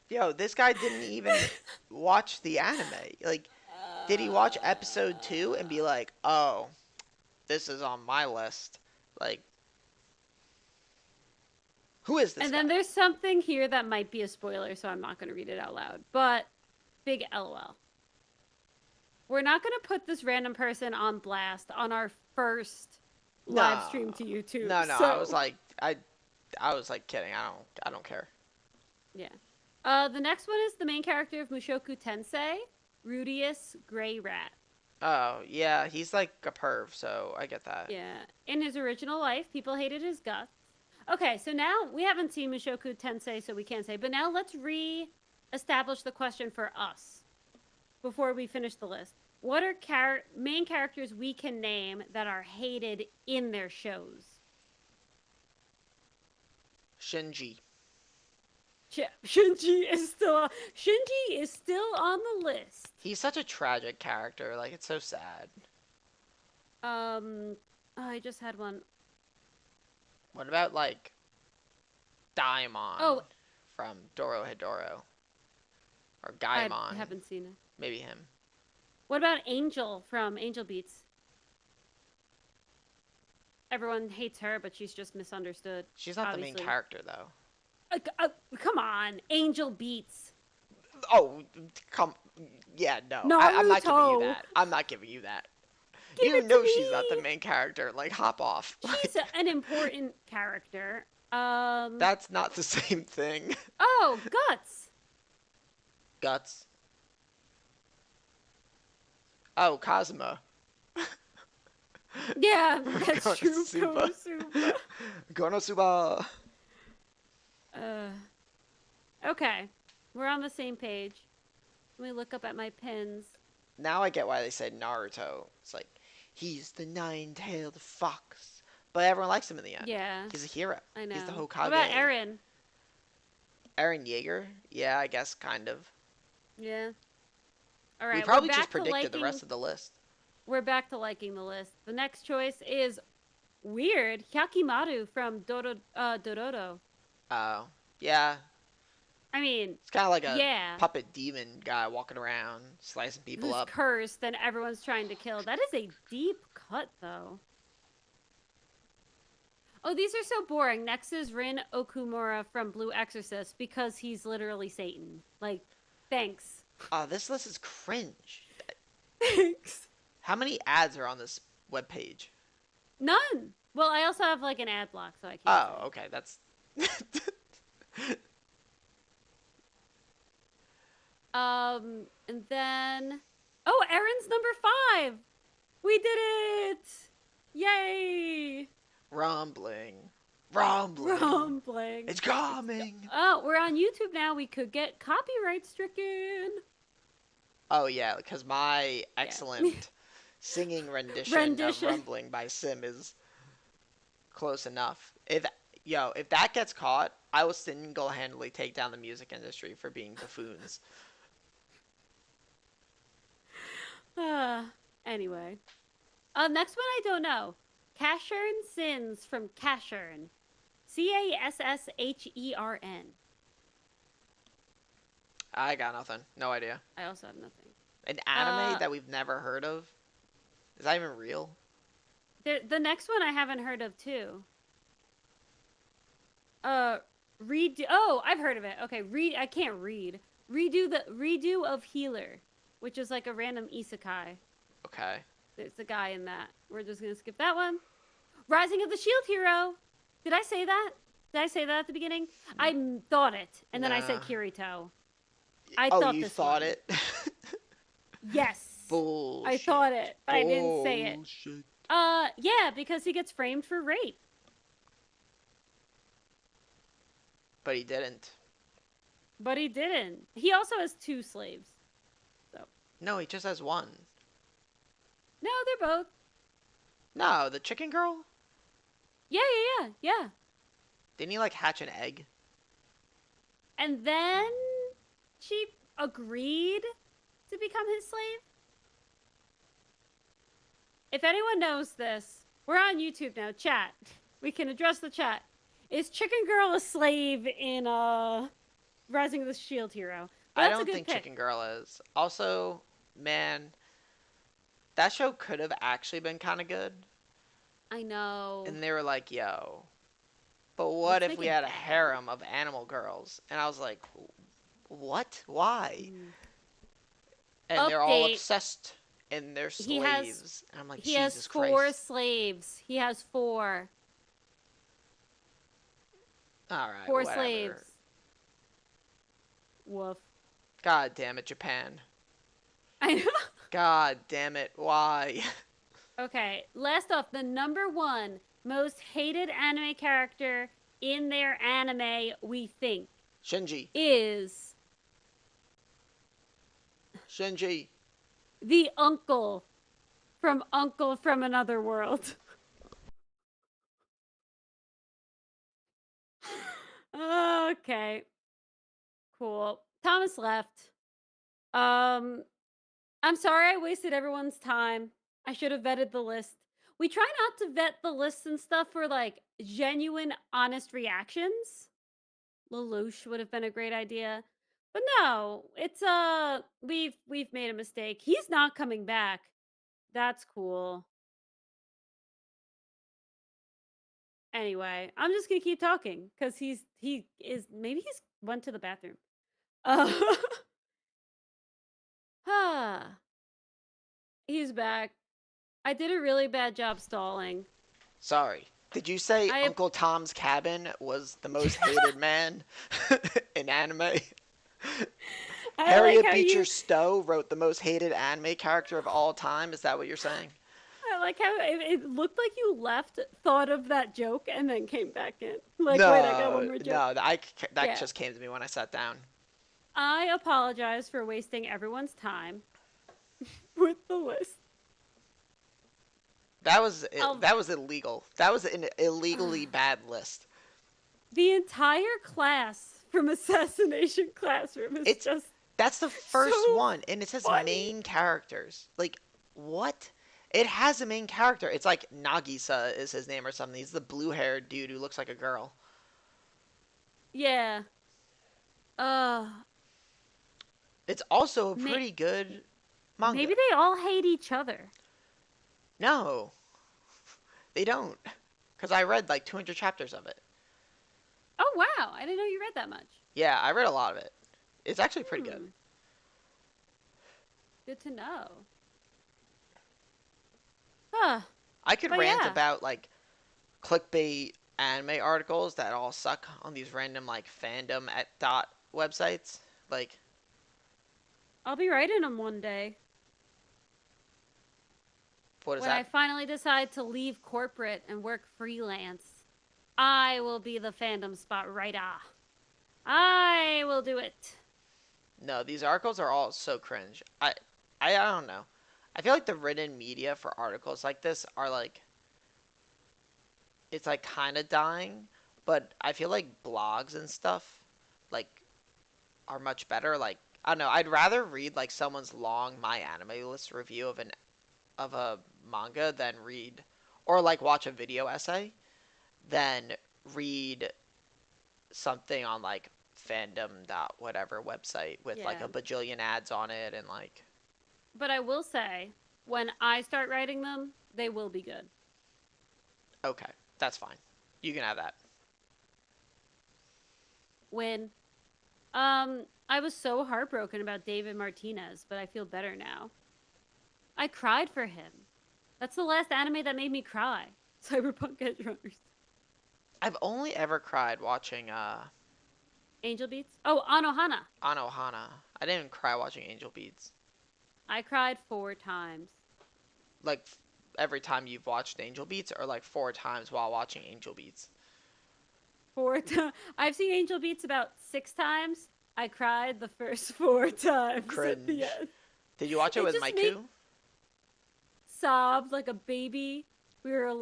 Yo, this guy didn't even watch the anime. Like, did he watch episode 2 and be like, "Oh, this is on my list"? Like, who is this And then guy? there's something here that might be a spoiler, so I'm not going to read it out loud. But big LOL. We're not going to put this random person on blast on our first live No, stream to YouTube. no. I was So, like, I was like kidding. I don't care. yeah. The next one is the main character of Mushoku Tensei, Rudius Grey Rat. Oh yeah, he's like a perv, so I get that. Yeah. In his original life, people hated his guts. Okay, so now we haven't seen Mushoku Tensei, so we can't say. But now let's re-establish the question for us before we finish the list. What are main characters we can name that are hated in their shows? Shinji. Shinji is still on the list. He's such a tragic character. Like it's so sad. Oh, I just had one. What about like Daimon Oh, from Dorohedoro or I Gaimon? haven't seen it. Maybe him. What about Angel from Angel Beats? Everyone hates her, but she's just misunderstood. She's not Obviously. the main character though. Come on, Angel Beats. Oh, come. Yeah, no. I'm not giving you Naruto. that. I'm not giving you that. Give You it to know she's not the me. main character. Like, hop off. She's an important character. That's not the same thing. Oh, Guts. Guts. Oh, Kazuma. Yeah, that's true. Konosuba. Konosuba. Konosuba. Uh, okay, we're on the same page. Let me look up at my pins. Now I get why they said Naruto. It's like, he's the nine-tailed fox. But everyone likes him in the end. Yeah, He's a hero. I know. He's the Hokage. What about Eren? Eren Yeager? Yeah, I guess, kind of. Yeah. All right, We probably we're back just to predicted the liking. rest of the list. We're back to liking the list. The next choice is weird Hyakimaru from Dororo. Oh, yeah. I mean, It's kind of like a yeah, puppet demon guy walking around, slicing people who's up. cursed and everyone's trying to kill. That is a deep cut, though. Oh, these are so boring. Next is Rin Okumura from Blue Exorcist because he's literally Satan. Like, thanks. Oh, this list is cringe. Thanks. How many ads are on this webpage? None. Well, I also have like an ad block, so I can't. Oh, say. okay, that's. And then, oh, Erin's number 5. We did it! Yay! Rumbling. Rumbling. Rumbling. It's coming. Oh, we're on YouTube now. We could get copyright stricken. Oh, yeah, because my excellent singing rendition of Rumbling by Sim is close enough. If that gets caught, I will single-handedly take down the music industry for being buffoons. Anyway. Next one I don't know. Cashern Sins from Cashern. Casshern. I got nothing. No idea. I also have nothing. An anime that we've never heard of? Is that even real? The next one I haven't heard of too. uh redo. Oh, I've heard of it. Okay, read. I can't read. Redo of Healer, which is like a random isekai. Okay. There's a guy in that. We're just gonna skip that one. Rising of the Shield Hero. Did I say that? Did I say that at the beginning? Thought it, and then I said Nah. Kirito. I Oh, thought you this thought one. it? Yes, I Bullshit. thought it, but I didn't say it. Bullshit. Yeah, because he gets framed for rape. But he didn't. But he didn't. He also has two slaves. So No, he just has one. no, they're both. No, the chicken girl? Yeah. Didn't he like hatch an egg? And then she agreed to become his slave. If anyone knows this, we're on YouTube now. Chat. We can address the chat. Is Chicken Girl a slave in Rising of the Shield Hero? But I that's a don't good think pick. Chicken Girl is. Also, man, that show could have actually been kind of good. I know. And they were like, yo, but what Let's if make we it had a bad. harem of animal girls? And I was like, what? Why? Mm. And they're all Update. obsessed and they're He has slaves. And I'm like, he has Jesus four Christ. slaves. He has four. Alright, Four whatever. slaves. Woof. God damn it, Japan. I know. God damn it, why? Okay, last off, the number one most hated anime character in their anime, we think, Shinji. is Shinji. the uncle from Uncle from Another World. Okay, cool. Thomas left. Um, I'm sorry I wasted everyone's time. I should have vetted the list. We try not to vet the lists and stuff for like genuine, honest reactions. Lelouch would have been a great idea. But no, it's we've made a mistake. He's not coming back. That's cool. Anyway, I'm just gonna keep talking because he is maybe he's went to the bathroom. Uh, ah, he's back. I did a really bad job stalling. Sorry. Did you say I Uncle Tom's Cabin was the most hated man in anime? I like Harriet how Beecher you Stowe wrote the most hated anime character of all time. Is that what you're saying? I like how it looked like you left, thought of that joke, and then came back in. Like, wait, I got one No, more joke. no, that Yeah. just came to me when I sat down. I apologize for wasting everyone's time with the list. Um, That was illegal. That was an illegally bad list. the entire class from Assassination Classroom is It's just that's the first so one, and it says funny. main characters. Like what? It has a main character. It's like Nagisa is his name or something. He's the blue-haired dude who looks like a girl. Yeah. Uh, It's also a may- pretty good manga. maybe they all hate each other. No, they don't. Because I read like 200 chapters of it. Oh wow, I didn't know you read that much. Yeah, I read a lot of it. It's actually pretty good. Hmm, good to know. Huh. I could But rant yeah, about like clickbait anime articles that all suck on these random like fandom at dot websites. Like, I'll be writing them one day what is when I that? finally decide to leave corporate and work freelance. I will be the fandom spot writer. I will do it. No, these articles are all so cringe. I don't know. I feel like the written media for articles like this are like it's like kind of dying, but I feel like blogs and stuff like are much better. Like I don't know. I'd rather read like someone's long My Anime List review of a manga than read or like watch a video essay than read something on like fandom dot whatever website with like Yeah. a bajillion ads on it and like But I will say, when I start writing them, they will be good. okay, that's fine. You can have that. When I was so heartbroken about David Martinez, but I feel better now. I cried for him. That's the last anime that made me cry. Cyberpunk Edge Runners. I've only ever cried watching Angel Beats? Oh, Anohana. Anohana. I didn't cry watching Angel Beats. I cried 4 times. Like every time you've watched Angel Beats, or like 4 times while watching Angel Beats. 4 times. I've seen Angel Beats about 6 times. I cried the first 4 times at the Cringe. end. Did you watch it It with just made Maiku? sobbed like a baby. We were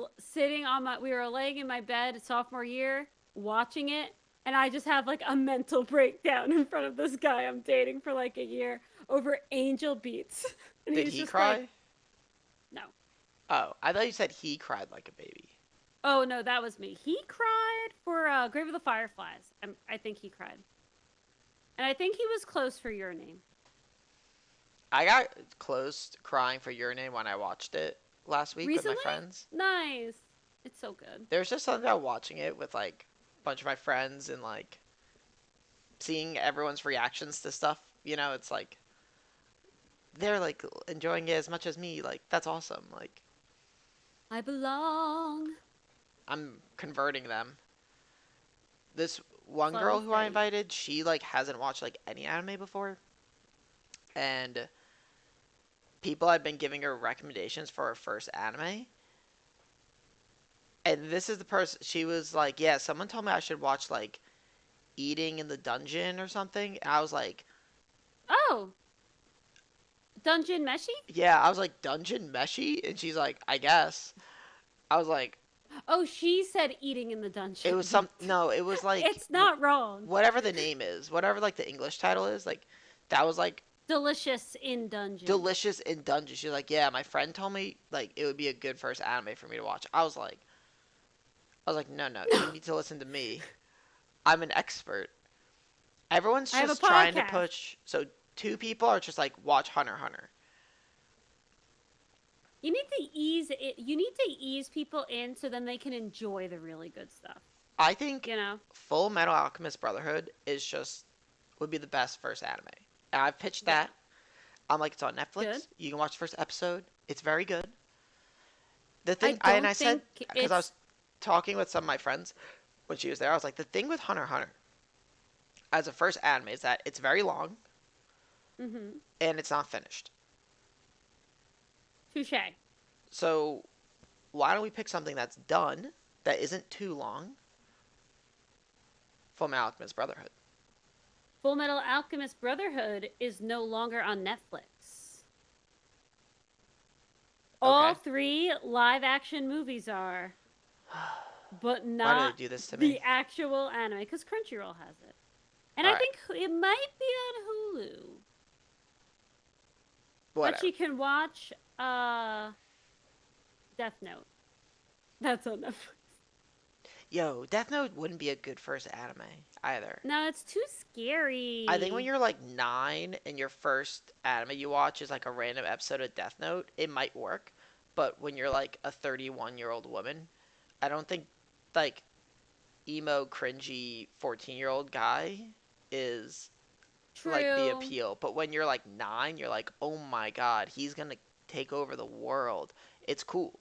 laying in my bed sophomore year watching it, and I just have like a mental breakdown in front of this guy I'm dating for like a year over Angel Beats. And Did he's he just like, cry? no. Oh, I thought you said he cried like a baby. Oh no, that was me. He cried for Grave of the Fireflies. I think he cried. And I think he was close for Your Name. I got close to crying for Your Name when I watched it last week with my Recently? friends. Nice. It's so good. There's just something about watching it with like a bunch of my friends and like seeing everyone's reactions to stuff. It's like they're like enjoying it as much as me. Like that's awesome. Like I belong. I'm converting them. This one Slow girl and who I steady. invited, she like hasn't watched like any anime before, and people had been giving her recommendations for her first anime. And this is the person she was like, yeah, someone told me I should watch like Eating in the Dungeon or something. And I was like, Oh, Dungeon Meshi? yeah, I was like, Dungeon Meshi? And she's like, I guess. I was like, Oh, she said eating in the it dungeon. was some, no, it was like, It's not wrong. whatever the name is, whatever like the English title is, like, that was like Delicious in dungeon. delicious in Dungeon. She's like, yeah, my friend told me like it would be a good first anime for me to watch. I was like, no, no, you need to listen to me. I'm an expert. Everyone's I have a just trying to podcast. push. So 2 people are just like, watch Hunter x Hunter. You need to ease people in so then they can enjoy the really good stuff. I think You know? Full Metal Alchemist Brotherhood is just would be the best first anime. And I've pitched Yeah. that. I'm like, it's on Good. Netflix. You can watch the first episode. It's very good. The I thing, and don't I said think because I it's was talking with some of my friends when she was there, I was like, the thing with Hunter x Hunter as a first anime is that it's very long mm-hmm. and it's not finished. Touche. So why don't we pick something that's done that isn't too long? Full Metal Alchemist Brotherhood. Full Metal Alchemist Brotherhood is no longer on Netflix. All Okay. 3 live-action movies are, but Why do they not do this to the me? actual anime because Crunchyroll has it, and All I right. think it might be on Hulu. But Whatever. you can watch Death Note. That's on Netflix. Yo, Death Note wouldn't be a good first anime either. No, it's too I think when scary. you're like 9 and your first anime you watch is like a random episode of Death Note, it might work. But when you're like a 31-year-old woman, I don't think like emo, cringy 14-year-old guy is like the True. appeal. But when you're like 9, you're like, oh my god, he's gonna take over the world. It's cool.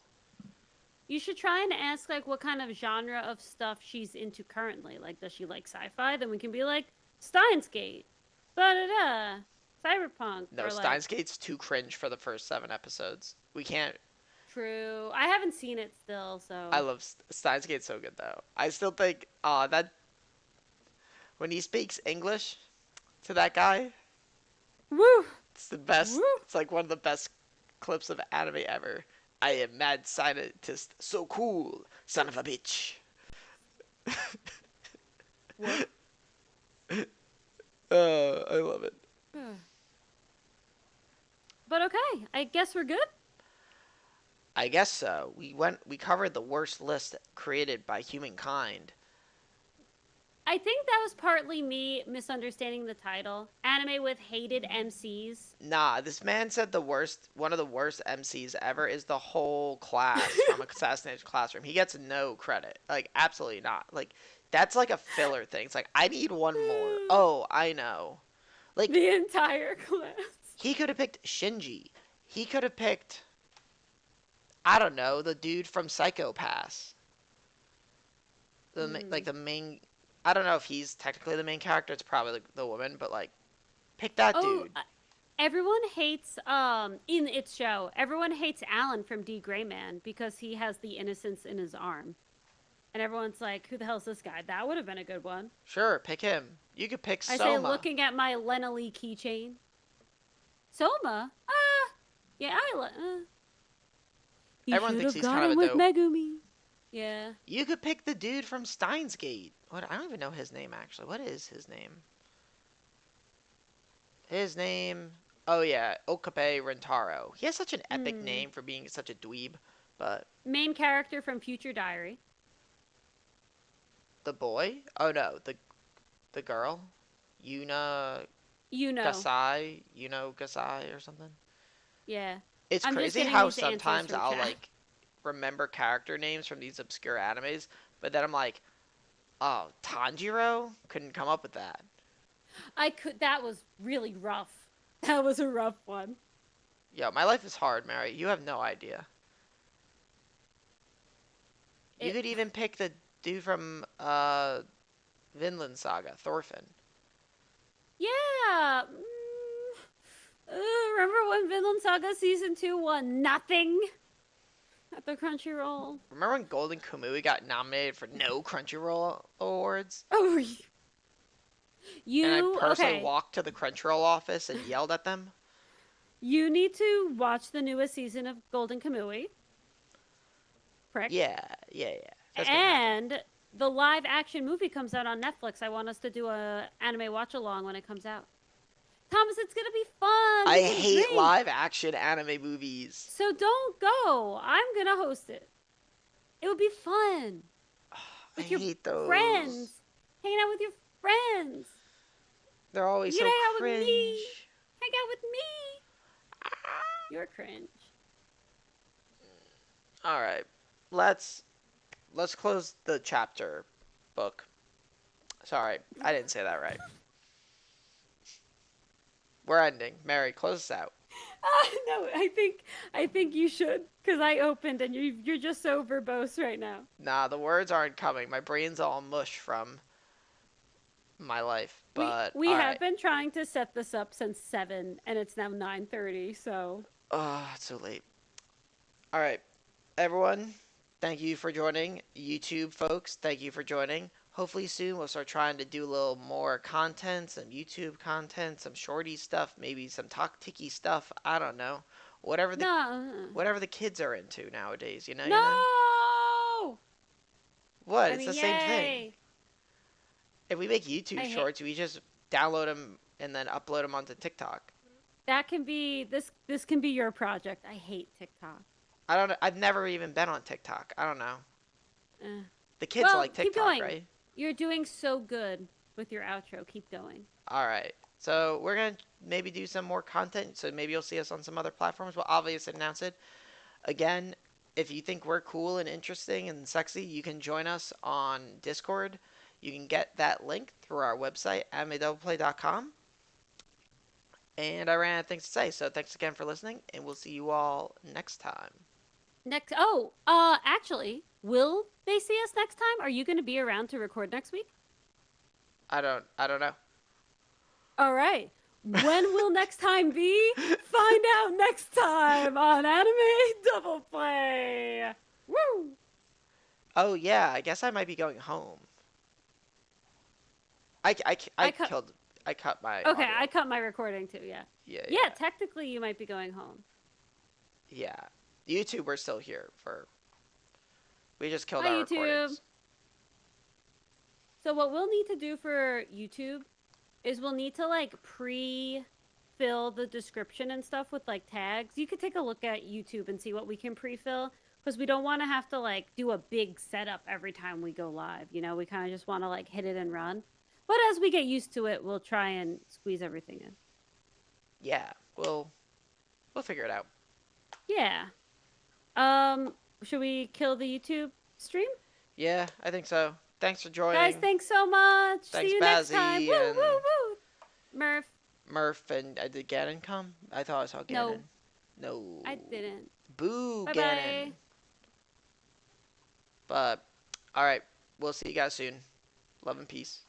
You should try and ask like what kind of genre of stuff she's into currently. Like, does she like sci-fi? Then we can be like Steins Gate, da da da, cyberpunk, No, or like Steins Gate's too cringe for the first 7 episodes. We can't. true. I haven't seen it still, I so love Steins Gate so good though. I still think that when he speaks English to that guy, woo it's the best. woo. It's like one of the best clips of anime ever. I am mad scientist, so cool, son of a bitch. Woof. I love it. But okay, I guess we're good. I guess so. We covered the worst list created by humankind. I think that was partly me misunderstanding the title. Anime with hated MCs. Nah, this man said one of the worst MCs ever is the whole class from Assassination Classroom. He gets no credit. Like, absolutely not. Like, That's like a filler thing. It's like I need one more. Oh, I know. Like The entire class. he could have picked Shinji. He could have picked, I don't know, the dude from Psycho Pass. Like the main. I don't know if he's technically the main character. It's probably the woman, but like, pick that Oh, dude. everyone hates in its show. Everyone hates Alan from D. Gray Man because he has the innocence in his arm, and everyone's like, "Who the hell's this guy?" That would have been a good one. Sure, pick him. You could pick I say, Soma. looking at my Lena Lee keychain. Soma? Ah, yeah, he Everyone should thinks have he's gone kind in of a with dope. Megumi. Yeah. You could pick the dude from Steins Gate. What? I don't even know his name actually. What is his name? His name. Oh yeah, Okabe Rentaro. He has such an epic Hmm. name for being such a dweeb. But Main character from Future Diary. the boy? Oh no, the girl. Yuna You know. Gasai. Gasai or something. Yeah. It's I'm just crazy getting how these answers sometimes from I'll chat. like remember character names from these obscure animes, but then I'm like, oh, Tanjiro? Couldn't come up with that. That was really rough. That was a rough one. Yo, my life is hard, Mary. You have no idea. You It could even pick the dude from Vinland Saga, Thorfinn. Yeah. Remember when Vinland Saga season 2 won nothing at the Crunchyroll? Remember when Golden Kamui got nominated for no Crunchyroll awards? Oh, And I you personally okay? walked to the Crunchyroll office and yelled at them? You need to watch the newest season of Golden Kamui. Prick. Yeah. That's gonna happen. And the live action movie comes out on Netflix. I want us to do a anime watch along when it comes out. Thomas, it's gonna be fun. I We can hate drink. live action anime movies. So don't go. I'm gonna host it. It would be fun I with your hate those. friends. Hanging out with your friends. They're always You can so hang out with me. cringe. Hang out with me. You're cringe. All right, let's close the chapter book. Sorry, I didn't say that right. We're ending. Mary, close us out. No, I think you should because I opened and you're just so verbose right now. Nah, the words aren't coming. My brain's all mush from my life. But We all have right. been trying to set this up since 7 and it's now 9:30, so Oh, it's so late. All right, everyone. Thank you for joining. YouTube folks, thank you for joining. Hopefully soon we'll start trying to do a little more content, some YouTube content, some shorty stuff, maybe some talk tiki stuff. I don't know. Whatever the no. whatever the kids are into nowadays, you know? No! What? I It's the mean, same thing. yay. If we make YouTube I hate shorts, we just download them and then upload them onto TikTok. that can be this can be your project. I hate TikTok. I don't know. I've never even been on TikTok. I don't know. Eh. The kids Well, like keep TikTok, going. right? You're doing so good with your outro. Keep going. All right. So we're gonna maybe do some more content. So maybe you'll see us on some other platforms. We'll obviously announce it. Again, if you think we're cool and interesting and sexy, you can join us on Discord. You can get that link through our website, animedoubleplay.com. And I ran out of things to say, so thanks again for listening, and we'll see you all next time. Actually, will they see us next time? Are you going to be around to record next week? I don't know. All right. When will next time be? Find out next time on Anime Double Play. Woo! Oh yeah, I guess I might be going home. I cut. killed. I cut my Okay, audio. I cut my recording too. Yeah. Yeah, Yeah. Technically, you might be going home. yeah. YouTube, we're still here for. We just killed Hi, our YouTube. recordings. So what we'll need to do for YouTube is we'll need to like pre-fill the description and stuff with like tags. You could take a look at YouTube and see what we can pre-fill because we don't want to have to like do a big setup every time we go live. You know, we kind of just want to like hit it and run. But as we get used to it, we'll try and squeeze everything in. Yeah, we'll figure it out. Yeah. Should we kill the YouTube stream? Yeah, I think so. Thanks for Guys, joining. thanks so much. See Thanks, you next time. Bazzy Woo, and woo, woo. Murph. Murph, and did Gannon come? I thought I saw No, Gannon. No. I didn't. Boo, Bye Gannon. bye. But, alright. We'll see you guys soon. Love and peace.